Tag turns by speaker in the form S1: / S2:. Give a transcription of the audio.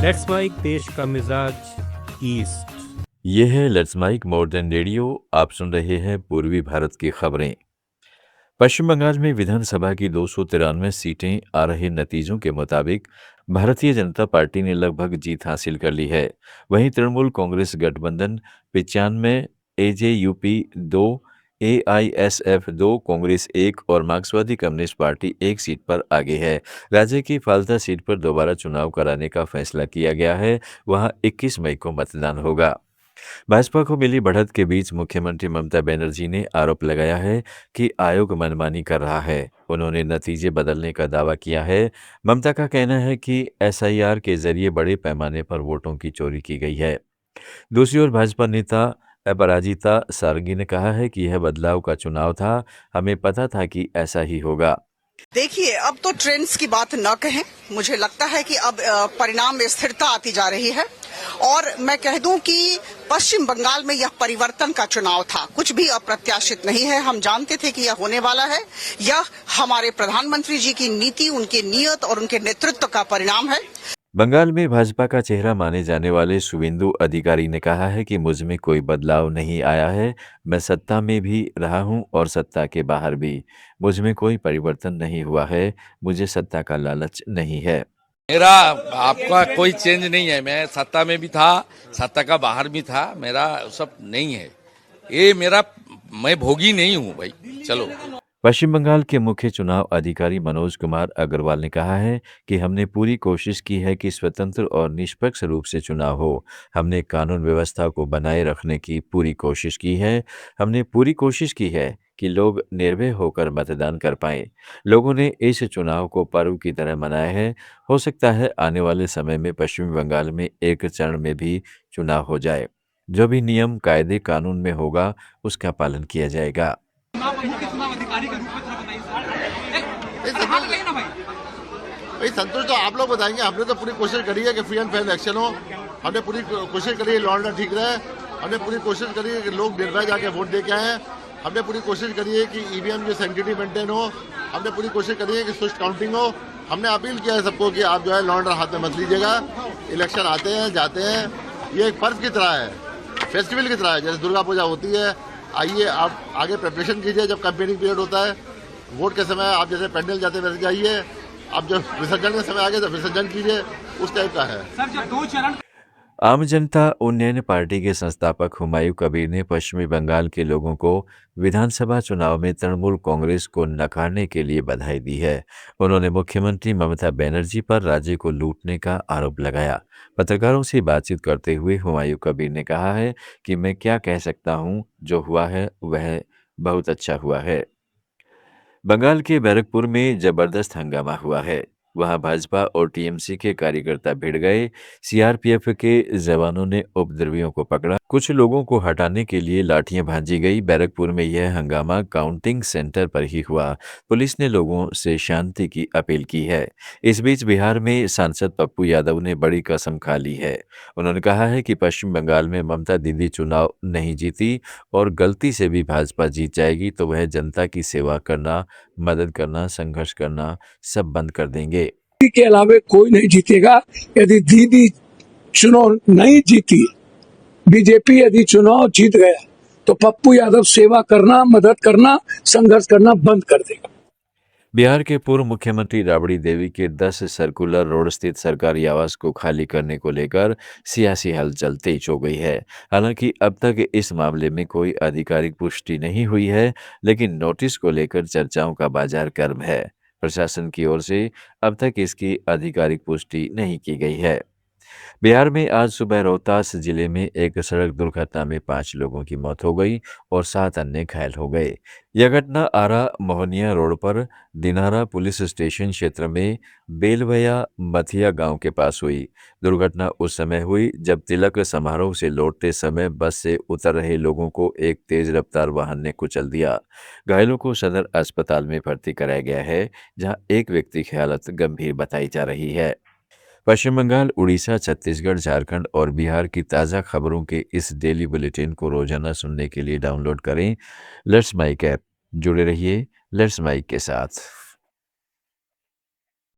S1: Let's mic देश का मिजाज ईस्ट।
S2: ये है लेट्स माइक मॉडर्न रेडियो। आप सुन रहे हैं पूर्वी भारत की खबरें। पश्चिम बंगाल में विधानसभा की 293 सीटें आ रहे नतीजों के मुताबिक भारतीय जनता पार्टी ने लगभग जीत हासिल कर ली है। वहीं तृणमूल कांग्रेस गठबंधन 95, एजेयूपी 2, एआईएसएफ 2, कांग्रेस 1 और मार्क्सवादी कम्युनिस्ट पार्टी 1 सीट पर आगे है। राज्य की फाल्ता सीट पर दोबारा चुनाव कराने का फैसला किया गया है। वहां 21 मई को मतदान होगा। भाजपा को मिली बढ़त के बीच मुख्यमंत्री ममता बनर्जी ने आरोप लगाया है कि आयोग मनमानी कर रहा है। उन्होंने नतीजे बदलने का दावा किया है। ममता का कहना है कि एसआईआर के जरिए बड़े पैमाने पर वोटों की चोरी की गई है। दूसरी ओर भाजपा नेता अपराजिता सारंगी ने कहा है कि यह बदलाव का चुनाव था। हमें पता था कि ऐसा ही होगा।
S3: देखिए, अब तो ट्रेंड्स की बात न कहें। मुझे लगता है कि अब परिणाम में स्थिरता आती जा रही है और मैं कह दूं कि पश्चिम बंगाल में यह परिवर्तन का चुनाव था। कुछ भी अप्रत्याशित नहीं है। हम जानते थे कि यह होने वाला है। यह हमारे प्रधानमंत्री जी की नीति, उनकी नीयत और उनके नेतृत्व का परिणाम है।
S2: बंगाल में भाजपा का चेहरा माने जाने वाले शुवेंदु अधिकारी ने कहा है कि मुझ में कोई बदलाव नहीं आया है। मैं सत्ता में भी रहा हूं और सत्ता के बाहर भी। मुझ में कोई परिवर्तन नहीं हुआ है। मुझे सत्ता का लालच नहीं है।
S4: मेरा आपका कोई चेंज नहीं है। मैं सत्ता में भी था, सत्ता का बाहर भी था। मेरा सब नहीं है। ये मेरा, मैं भोगी नहीं हूँ भाई। चलो।
S2: पश्चिम बंगाल के मुख्य चुनाव अधिकारी मनोज कुमार अग्रवाल ने कहा है कि हमने पूरी कोशिश की है कि स्वतंत्र और निष्पक्ष रूप से चुनाव हो। हमने कानून व्यवस्था को बनाए रखने की पूरी कोशिश की है। हमने पूरी कोशिश की है कि लोग निर्भय होकर मतदान कर पाएं। लोगों ने इस चुनाव को पर्व की तरह मनाया है। हो सकता है आने वाले समय में पश्चिम बंगाल में एक चरण में भी चुनाव हो जाए। जो भी नियम कायदे कानून में होगा उसका पालन किया जाएगा।
S5: भाई संतोष तो आप लोग बताएंगे। हमने तो पूरी कोशिश करी है कि फ्री एंड फेयर इलेक्शन हो। हमने पूरी कोशिश करी है लॉ एंड ऑर्डर ठीक रहे। हमने पूरी कोशिश करी है कि लोग निर्भय जाके वोट दे के आए। हमने पूरी कोशिश करी है कि ईवीएम की सेंटिटी मेंटेन हो। हमने पूरी कोशिश करी है कि स्विफ्ट काउंटिंग हो। हमने अपील किया है सबको कि आप जो है लॉ एंड ऑर्डर हाथ में मत लीजिएगा। इलेक्शन आते हैं जाते हैं, ये एक पर्व की तरह है, फेस्टिवल की तरह है, जैसे दुर्गा पूजा होती है। आइए आप आगे प्रिपरेशन कीजिए। जब कैंपेनिंग पीरियड होता है, वोट के समय आप जैसे पैंडल जाते वैसे जाइए। अब जब विसर्जन का समय आ गया तो विसर्जन कीजिए, उस टाइप का है।
S1: सर, जब 2 चरण
S2: आम जनता उन्नयन पार्टी के संस्थापक हुमायूं कबीर ने पश्चिमी बंगाल के लोगों को विधानसभा चुनाव में तृणमूल कांग्रेस को नकारने के लिए बधाई दी है। उन्होंने मुख्यमंत्री ममता बनर्जी पर राज्य को लूटने का आरोप लगाया। पत्रकारों से बातचीत करते हुए हुमायूं कबीर ने कहा है कि मैं क्या कह सकता हूं, जो हुआ है वह बहुत अच्छा हुआ है। बंगाल के बैरकपुर में जबरदस्त हंगामा हुआ है। वहां भाजपा और टीएमसी के कार्यकर्ता भिड़ गए। सीआरपीएफ के जवानों ने उपद्रवियों को पकड़ा। कुछ लोगों को हटाने के लिए लाठियां भांजी गई। बैरकपुर में यह हंगामा काउंटिंग सेंटर पर ही हुआ। पुलिस ने लोगों से शांति की अपील की है। इस बीच बिहार में सांसद पप्पू यादव ने बड़ी कसम खा ली है। उन्होंने कहा है कि पश्चिम बंगाल में ममता दीदी चुनाव नहीं जीती और गलती से भी भाजपा जीत जाएगी तो वह जनता की सेवा करना, मदद करना, संघर्ष करना सब बंद कर देंगे।
S6: के अलावा कोई नहीं जीतेगा। यदि दीदी चुनाव नहीं जीती, बीजेपी यदि चुनाव जीत गया तो पप्पू यादव सेवा करना, मदद करना, संघर्ष करना बंद कर देगा।
S2: बिहार के पूर्व मुख्यमंत्री राबड़ी देवी के 10 सर्कुलर रोड स्थित सरकारी आवास को खाली करने को लेकर सियासी हलचल तेज हो गई है। हालांकि अब तक इस मामले में कोई आधिकारिक पुष्टि नहीं हुई है, लेकिन नोटिस को लेकर चर्चाओं का बाजार गर्म है। प्रशासन की ओर से अब तक इसकी आधिकारिक पुष्टि नहीं की गई है। बिहार में आज सुबह रोहतास जिले में एक सड़क दुर्घटना में 5 लोगों की मौत हो गई और 7 अन्य घायल हो गए। यह घटना आरा मोहनिया रोड पर दिनारा पुलिस स्टेशन क्षेत्र में बेलवया मथिया गांव के पास हुई। दुर्घटना उस समय हुई जब तिलक समारोह से लौटते समय बस से उतर रहे लोगों को एक तेज रफ्तार वाहन ने कुचल दिया। घायलों को सदर अस्पताल में भर्ती कराया गया है, जहां एक व्यक्ति की हालत गंभीर बताई जा रही है। पश्चिम बंगाल, उड़ीसा, छत्तीसगढ़, झारखंड और बिहार की ताज़ा खबरों के इस डेली बुलेटिन को रोजाना सुनने के लिए डाउनलोड करें लेट्स माइक ऐप। जुड़े रहिए लेट्स माइक के साथ।